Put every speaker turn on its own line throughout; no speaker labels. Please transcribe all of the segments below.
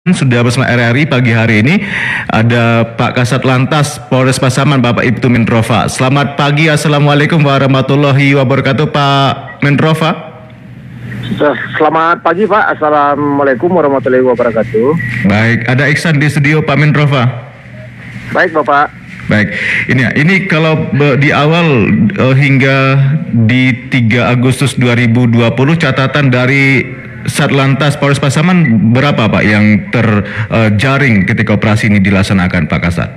Sudah bersama RRI pagi hari ini ada Pak Kasat Lantas Polres Pasaman, Bapak Ibtu Menrova. Selamat pagi, Assalamualaikum warahmatullahi wabarakatuh, Pak Menrova.
Selamat pagi Pak, Assalamualaikum warahmatullahi wabarakatuh.
Baik, ada Iksan di studio Pak Menrova.
Baik Bapak.
Baik, ini kalau di awal hingga di 3 Agustus 2020 catatan dari Satlantas Polres Pasaman berapa Pak yang terjaring ketika operasi ini dilaksanakan, Pak Kasat?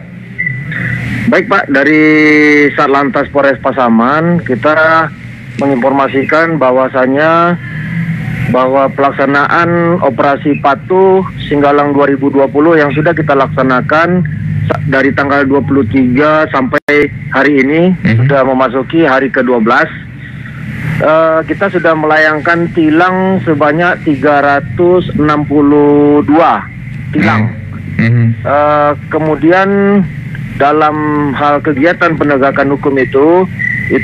Baik Pak, dari Satlantas Polres Pasaman kita menginformasikan bahwasanya bahwa pelaksanaan operasi patuh Singgalang 2020 yang sudah kita laksanakan dari tanggal 23 sampai hari ini sudah memasuki hari ke-12. Kita sudah melayangkan tilang sebanyak 362 tilang. Kemudian dalam hal kegiatan penegakan hukum itu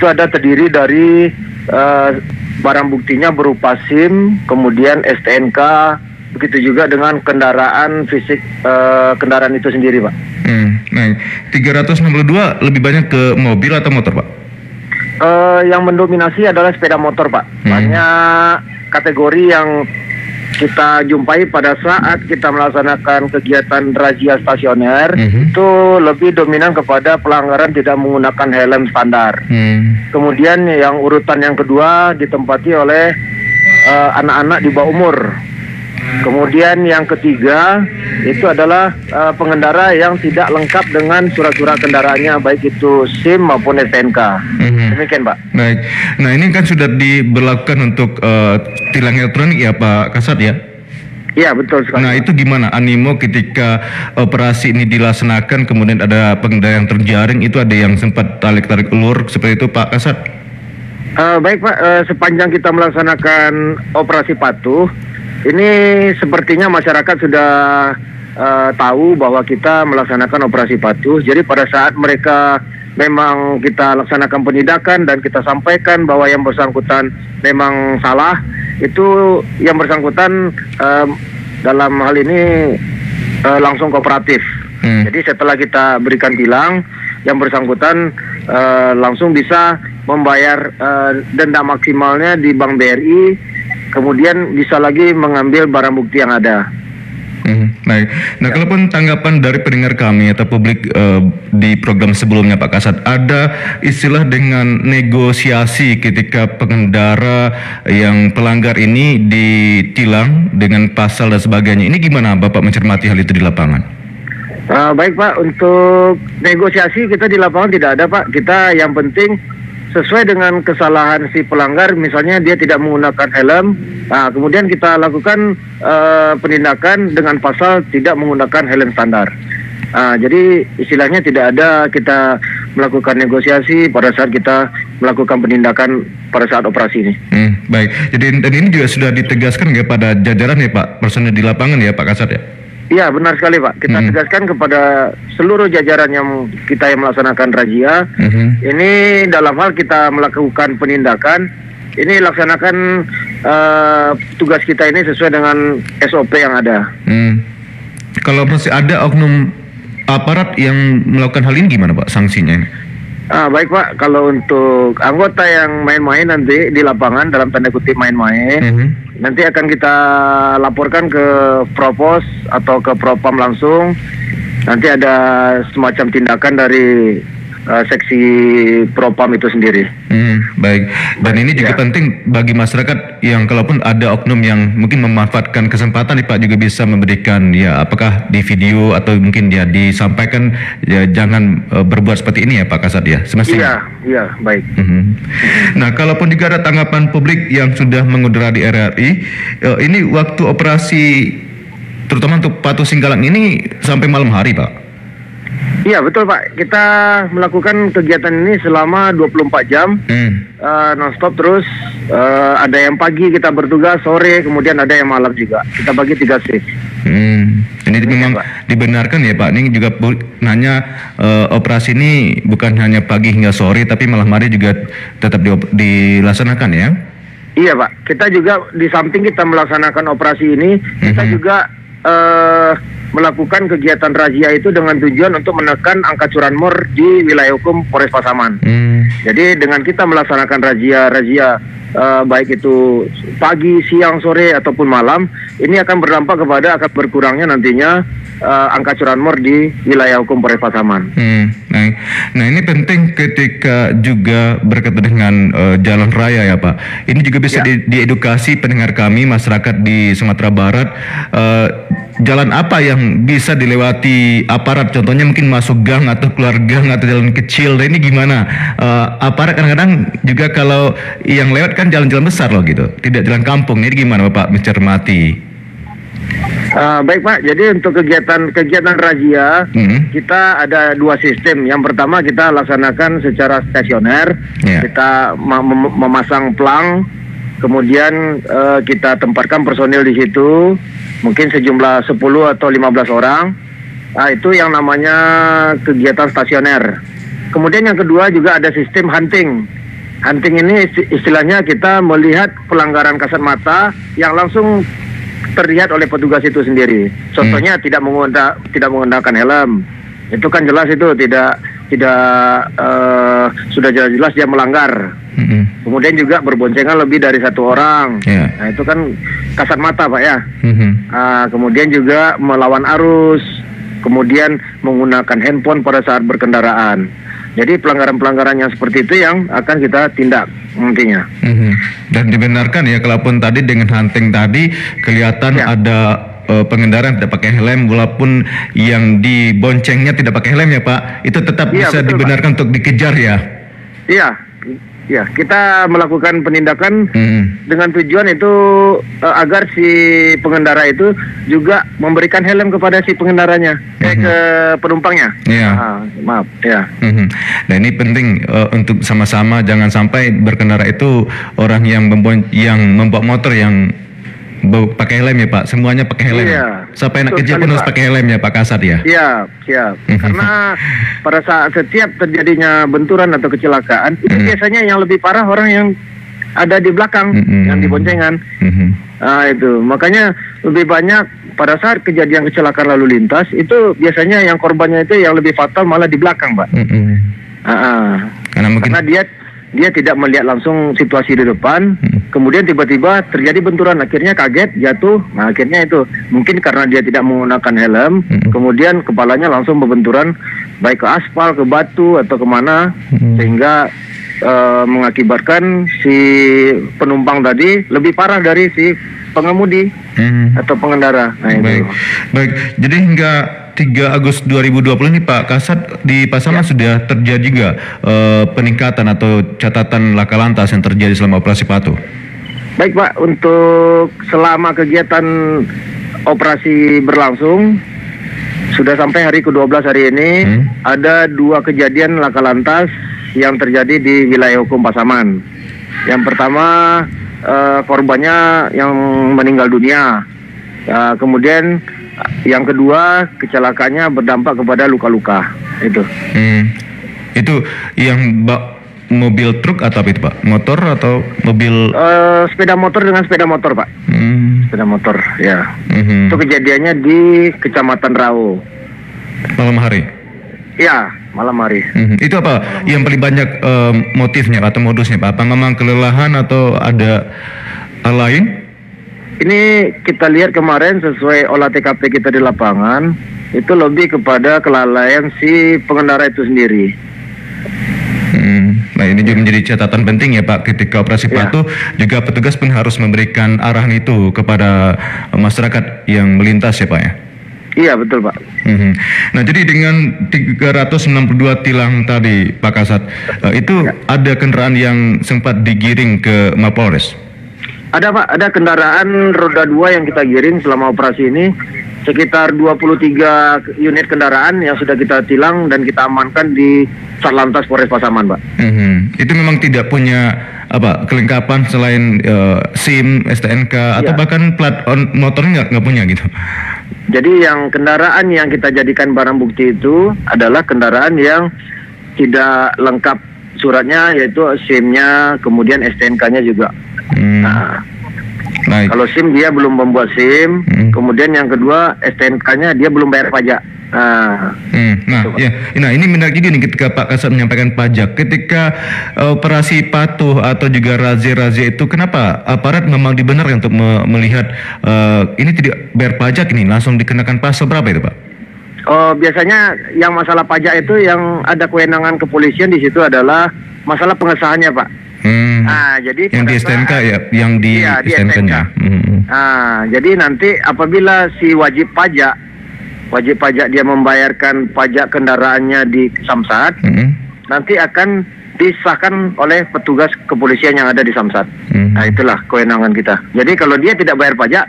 ada terdiri dari barang buktinya berupa SIM, kemudian STNK, begitu juga dengan kendaraan fisik kendaraan itu sendiri, Pak.
Nah, 362 lebih banyak ke mobil atau motor, Pak?
Yang mendominasi adalah sepeda motor, Pak. Banyak kategori yang kita jumpai pada saat kita melaksanakan kegiatan razia stasioner itu lebih dominan kepada pelanggaran tidak menggunakan helm standar. Kemudian yang urutan yang kedua ditempati oleh anak-anak di bawah umur. Kemudian yang ketiga itu adalah pengendara yang tidak lengkap dengan surat-surat kendaraannya, baik itu SIM maupun STNK. Demikian, Pak.
Baik. Nah, ini kan sudah diberlakukan untuk tilang elektronik ya, Pak Kasat ya?
Iya, betul sekali.
Nah, itu gimana animo ketika operasi ini dilaksanakan, kemudian ada pengendara yang terjaring, itu ada yang sempat tarik-tarik ulur seperti itu, Pak Kasat?
Baik, Pak. Sepanjang kita melaksanakan operasi patuh, ini sepertinya masyarakat sudah tahu bahwa kita melaksanakan operasi patuh. Jadi pada saat mereka memang kita laksanakan penindakan dan kita sampaikan bahwa yang bersangkutan memang salah, itu yang bersangkutan dalam hal ini langsung kooperatif. Jadi setelah kita berikan tilang, yang bersangkutan langsung bisa membayar denda maksimalnya di Bank BRI. Kemudian bisa lagi mengambil barang bukti yang ada. Baik.
Nah, kalaupun tanggapan dari pendengar kami atau publik di program sebelumnya, Pak Kasat, ada istilah dengan negosiasi ketika pengendara yang pelanggar ini ditilang dengan pasal dan sebagainya. Ini gimana Bapak mencermati hal itu di lapangan?
Baik Pak, untuk negosiasi kita di lapangan tidak ada, Pak. Kita yang penting sesuai dengan kesalahan si pelanggar, misalnya dia tidak menggunakan helm, kemudian kita lakukan penindakan dengan pasal tidak menggunakan helm standar. Jadi istilahnya tidak ada kita melakukan negosiasi pada saat kita melakukan penindakan pada saat operasi ini.
Baik, jadi dan ini juga sudah ditegaskan kepada jajaran ya Pak, personel di lapangan ya Pak Kasat ya?
Iya, benar sekali Pak. Kita tegaskan kepada seluruh jajaran yang kita yang melaksanakan razia. Ini dalam hal kita melakukan penindakan, ini laksanakan tugas kita ini sesuai dengan SOP yang ada.
Kalau masih ada oknum aparat yang melakukan hal ini gimana Pak sanksinya ini?
Baik Pak, kalau untuk anggota yang main-main nanti di lapangan, dalam tanda kutip main-main, nanti akan kita laporkan ke Propos atau ke Propam langsung. Nanti ada semacam tindakan dari seksi Propam itu sendiri.
Baik. Dan ini juga penting bagi masyarakat yang kalaupun ada oknum yang mungkin memanfaatkan kesempatan nih Pak, juga bisa memberikan ya apakah di video atau mungkin ya disampaikan ya jangan berbuat seperti ini ya Pak Kasat ya semestinya.
Iya, baik.
Nah, kalaupun juga ada tanggapan publik yang sudah mengudara di RRI, ini waktu operasi terutama untuk patuh Singgalang ini sampai malam hari Pak.
Iya betul Pak, kita melakukan kegiatan ini selama 24 jam non-stop terus. Ada yang pagi kita bertugas, sore, kemudian ada yang malam juga. Kita bagi 3 shift.
Ini memang dibenarkan ya Pak, ini juga nanya operasi ini bukan hanya pagi hingga sore, tapi malam hari juga tetap dilaksanakan ya?
Iya Pak, kita juga di samping kita melaksanakan operasi ini, kita juga melakukan kegiatan razia itu dengan tujuan untuk menekan angka curanmor di wilayah hukum Polres Pasaman. Jadi dengan kita melaksanakan razia baik itu pagi, siang, sore ataupun malam, ini akan berdampak kepada akan berkurangnya nantinya angka curanmor di wilayah hukum Polres Pasaman.
Nah ini penting ketika juga berkaitan dengan jalan raya ya Pak. Ini juga bisa diedukasi pendengar kami masyarakat di Sumatera Barat. Jalan apa yang bisa dilewati aparat? Contohnya mungkin masuk gang atau keluar gang atau jalan kecil. Nah, ini gimana? Aparat kadang-kadang juga kalau yang lewat kan jalan-jalan besar loh gitu, tidak jalan kampung. Ini gimana Bapak mencermati?
Baik Pak, jadi untuk kegiatan razia kita ada dua sistem. Yang pertama kita laksanakan secara stasioner, kita memasang pelang, kemudian kita tempatkan personil di situ, mungkin sejumlah 10 atau 15 orang. Itu yang namanya kegiatan stasioner. Kemudian yang kedua juga ada sistem hunting. Hunting ini istilahnya kita melihat pelanggaran kasat mata yang langsung terlihat oleh petugas itu sendiri. Contohnya tidak menggunakan helm. Itu kan jelas itu tidak sudah jelas dia melanggar. Kemudian juga berboncengan lebih dari satu orang. Nah itu kan kasat mata Pak ya. Kemudian juga melawan arus, kemudian menggunakan handphone pada saat berkendaraan. Jadi pelanggaran-pelanggaran yang seperti itu yang akan kita tindak nantinya.
Dan dibenarkan ya, kalaupun tadi dengan hunting tadi kelihatan ada pengendara yang tidak pakai helm, walaupun yang diboncengnya tidak pakai helm ya Pak, itu tetap bisa betul, dibenarkan Pak, untuk dikejar ya?
Iya, kita melakukan penindakan dengan tujuan itu agar si pengendara itu juga memberikan helm kepada si pengendaranya, ke penumpangnya. Maaf, ya.
Nah ini penting untuk sama-sama jangan sampai berkendara itu orang yang membawa motor yang pakai helm ya Pak, semuanya pakai helm. Sampai anak kecil pun harus pakai helm ya Pak Kasat ya.
Siap. Karena pada saat setiap terjadinya benturan atau kecelakaan itu biasanya yang lebih parah orang yang ada di belakang, yang di boncengan. Itu makanya lebih banyak pada saat kejadian kecelakaan lalu lintas itu biasanya yang korbannya itu yang lebih fatal malah di belakang Pak. Karena dia tidak melihat langsung situasi di depan, kemudian tiba-tiba terjadi benturan, akhirnya kaget, jatuh. Nah akhirnya itu mungkin karena dia tidak menggunakan helm, kemudian kepalanya langsung berbenturan baik ke aspal, ke batu atau kemana, sehingga mengakibatkan si penumpang tadi lebih parah dari si pengemudi atau pengendara. Nah,
baik. Jadi hingga 3 Agustus 2020 ini Pak Kasat di Pasaman sudah terjadi juga peningkatan atau catatan laka lantas yang terjadi selama operasi Patuh.
Baik Pak, untuk selama kegiatan operasi berlangsung sudah sampai hari ke-12 hari ini ada 2 kejadian laka lantas yang terjadi di wilayah hukum Pasaman. Yang pertama korbannya yang meninggal dunia. Kemudian yang kedua kecelakaannya berdampak kepada luka-luka. Itu
yang mobil truk atau apa itu Pak? Motor atau mobil?
Sepeda motor dengan sepeda motor Pak. Sepeda motor ya. Itu kejadiannya di Kecamatan Rao.
Malam hari?
Ya, malam hari.
Itu apa yang paling banyak motifnya atau modusnya Pak? Apa memang kelelahan atau ada hal lain?
Ini kita lihat kemarin sesuai olah TKP kita di lapangan, itu lebih kepada kelalaian si pengendara itu sendiri.
Nah ini juga menjadi catatan penting ya Pak, ketika operasi Patuh juga petugas pun harus memberikan arahan itu kepada masyarakat yang melintas ya Pak ya?
Iya betul Pak.
Nah jadi dengan 362 tilang tadi Pak Kasat, itu ada kendaraan yang sempat digiring ke Mapolres?
Ada Pak, ada kendaraan roda 2 yang kita giring selama operasi ini, sekitar 23 unit kendaraan yang sudah kita tilang dan kita amankan di Satlantas Polres Pasaman Pak.
Itu memang tidak punya kelengkapan selain SIM, STNK atau bahkan plat motornya nggak punya gitu?
Jadi yang kendaraan yang kita jadikan barang bukti itu adalah kendaraan yang tidak lengkap suratnya, yaitu SIM-nya, kemudian STNK-nya juga.
Baik.
Kalau SIM dia belum membuat SIM, kemudian yang kedua STNK-nya dia belum bayar pajak.
Nah ini menarik juga nih ketika Pak Kasat menyampaikan pajak. Ketika operasi patuh atau juga razia-razia itu, kenapa aparat memang dibenarkan untuk melihat ini tidak bayar pajak, ini langsung dikenakan pasal berapa itu Pak?
Biasanya yang masalah pajak itu yang ada kewenangan kepolisian di situ adalah masalah pengesahannya Pak. Jadi
yang di STNK ya, yang di STNK-nya.
Jadi nanti apabila si wajib pajak dia membayarkan pajak kendaraannya di Samsat, nanti akan disahkan oleh petugas kepolisian yang ada di Samsat. Nah, itulah kewenangan kita. Jadi kalau dia tidak bayar pajak,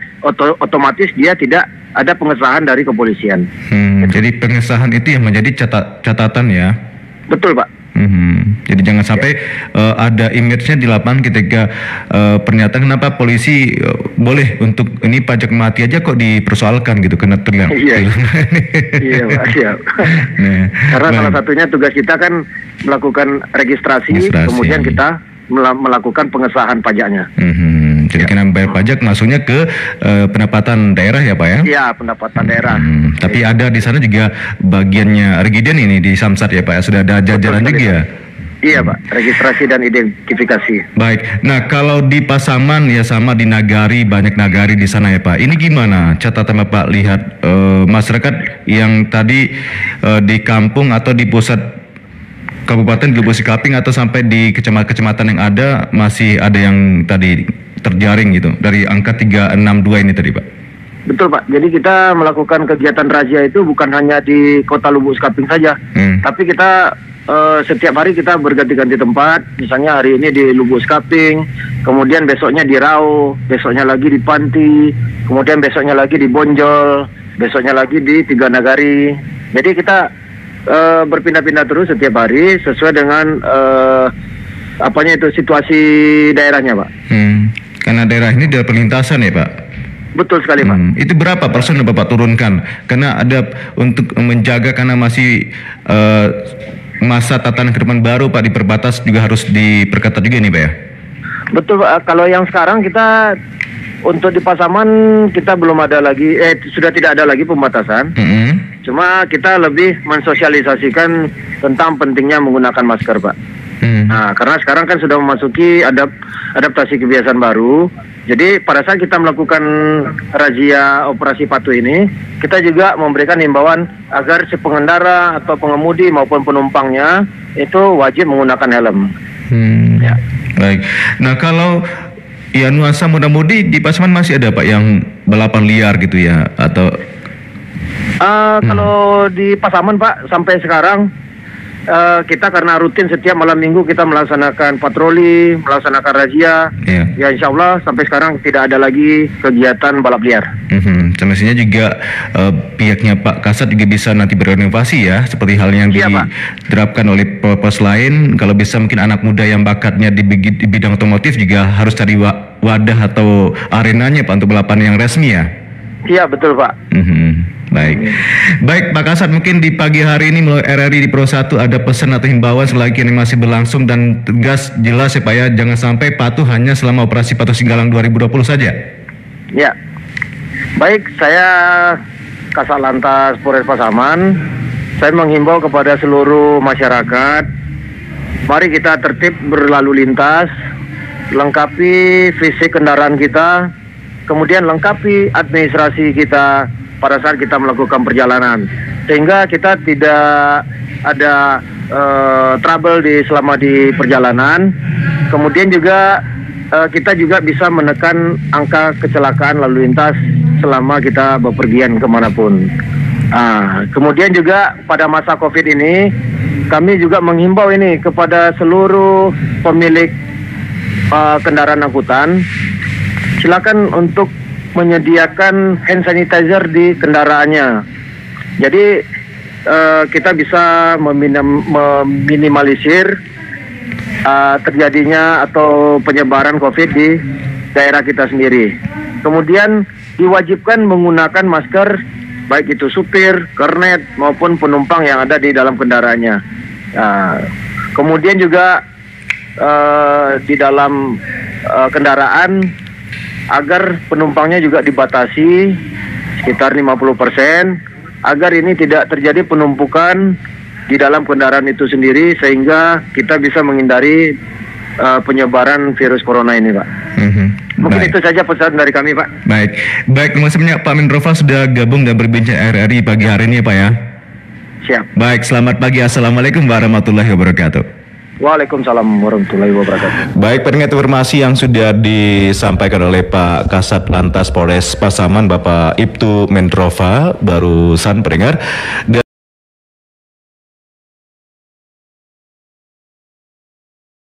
otomatis dia tidak ada pengesahan dari kepolisian.
Jadi pengesahan itu yang menjadi catatan ya.
Betul Pak.
Jadi jangan sampai ada image-nya di lapangan ketika pernyataan kenapa polisi boleh untuk ini pajak mati aja kok dipersoalkan gitu, kena terlihat.
Iya Pak, siap. Karena salah satunya tugas kita kan melakukan registrasi kemudian kita melakukan pengesahan pajaknya.
Jadi kena bayar pajak masuknya ke pendapatan daerah ya Pak ya? Iya,
pendapatan daerah.
Tapi ada di sana juga bagiannya Regiden ini di Samsat ya Pak ya? Sudah ada jajaran juga ya?
Iya Pak, registrasi dan identifikasi.
Baik, nah kalau di Pasaman ya sama di Nagari, banyak Nagari di sana ya Pak. Ini gimana catatan Bapak lihat masyarakat yang tadi di kampung atau di pusat Kabupaten Lubuk Sikaping atau sampai di kecamatan yang ada masih ada yang tadi terjaring gitu dari angka 362 ini tadi Pak?
Betul Pak, jadi kita melakukan kegiatan razia itu bukan hanya di kota Lubuk Sikaping saja, tapi kita setiap hari kita berganti-ganti tempat. Misalnya hari ini di Lubuk Sikaping, kemudian besoknya di Rau, besoknya lagi di Panti, kemudian besoknya lagi di Bonjol, besoknya lagi di Tiga Nagari. Jadi kita berpindah-pindah terus setiap hari sesuai dengan situasi daerahnya Pak.
Karena daerah ini daerah perlintasan ya Pak?
Betul sekali Pak.
Itu berapa persen yang Bapak turunkan? Karena ada untuk menjaga, karena masih masa tatanan ke depan baru Pak, di perbatas juga harus diperketat juga nih Pak ya?
Betul Pak, kalau yang sekarang kita untuk di Pasaman kita belum ada lagi, sudah tidak ada lagi pembatasan. Cuma kita lebih mensosialisasikan tentang pentingnya menggunakan masker Pak. Nah, karena sekarang kan sudah memasuki adaptasi kebiasaan baru. Jadi pada saat kita melakukan razia operasi patuh ini, kita juga memberikan himbauan agar si pengendara atau pengemudi maupun penumpangnya itu wajib menggunakan helm.
Ya. Baik. Nah kalau ya nuansa muda-mudi di Pasaman masih ada Pak yang balapan liar gitu ya atau?
Kalau di Pasaman Pak sampai sekarang kita karena rutin setiap malam minggu kita melaksanakan patroli, melaksanakan razia. Ya insya Allah sampai sekarang tidak ada lagi kegiatan balap liar.
Semestinya juga pihaknya Pak Kasat juga bisa nanti berinovasi ya, seperti hal yang diterapkan oleh purpose lain. Kalau bisa mungkin anak muda yang bakatnya di bidang otomotif juga harus cari wadah atau arenanya Pak untuk balapan yang resmi ya. Iya betul Pak. Baik Pak Kasat, mungkin di pagi hari ini melalui RRI di Pro 1 ada pesan atau himbauan selagi ini masih berlangsung dan tegas jelas ya Pak ya, jangan sampai patuh hanya selama operasi patuh Singgalang 2020 saja. Ya, baik, saya Kasat Lantas Polres Pasaman, saya menghimbau kepada seluruh masyarakat, mari kita tertib berlalu lintas, lengkapi fisik kendaraan kita, kemudian lengkapi administrasi kita pada saat kita melakukan perjalanan, sehingga kita tidak ada trouble selama di perjalanan. Kemudian juga kita juga bisa menekan angka kecelakaan lalu lintas selama kita bepergian kemanapun. Kemudian juga pada masa COVID ini kami juga menghimbau ini kepada seluruh pemilik kendaraan angkutan, silakan untuk menyediakan hand sanitizer di kendaraannya. Jadi kita bisa meminimalisir terjadinya atau penyebaran COVID di daerah kita sendiri. Kemudian diwajibkan menggunakan masker, baik itu supir, kernet maupun penumpang yang ada di dalam kendaraannya. Kemudian juga di dalam kendaraan
agar penumpangnya juga dibatasi sekitar 50%, agar ini tidak terjadi penumpukan di dalam kendaraan itu sendiri, sehingga kita bisa menghindari penyebaran virus corona ini, Pak. Mungkin
Baik.
itu saja pesan dari kami, Pak.
Baik, terima kasih banyak Pak Mindrova sudah gabung dan berbincang RRI pagi hari ini, Pak ya.
Siap.
Baik, selamat pagi. Assalamualaikum warahmatullahi wabarakatuh.
Waalaikumsalam warahmatullahi wabarakatuh.
Baik, pendengar informasi yang sudah disampaikan oleh Pak Kasat Lantas Polres Pasaman, Bapak Ibtu Mindrova, barusan pendengar.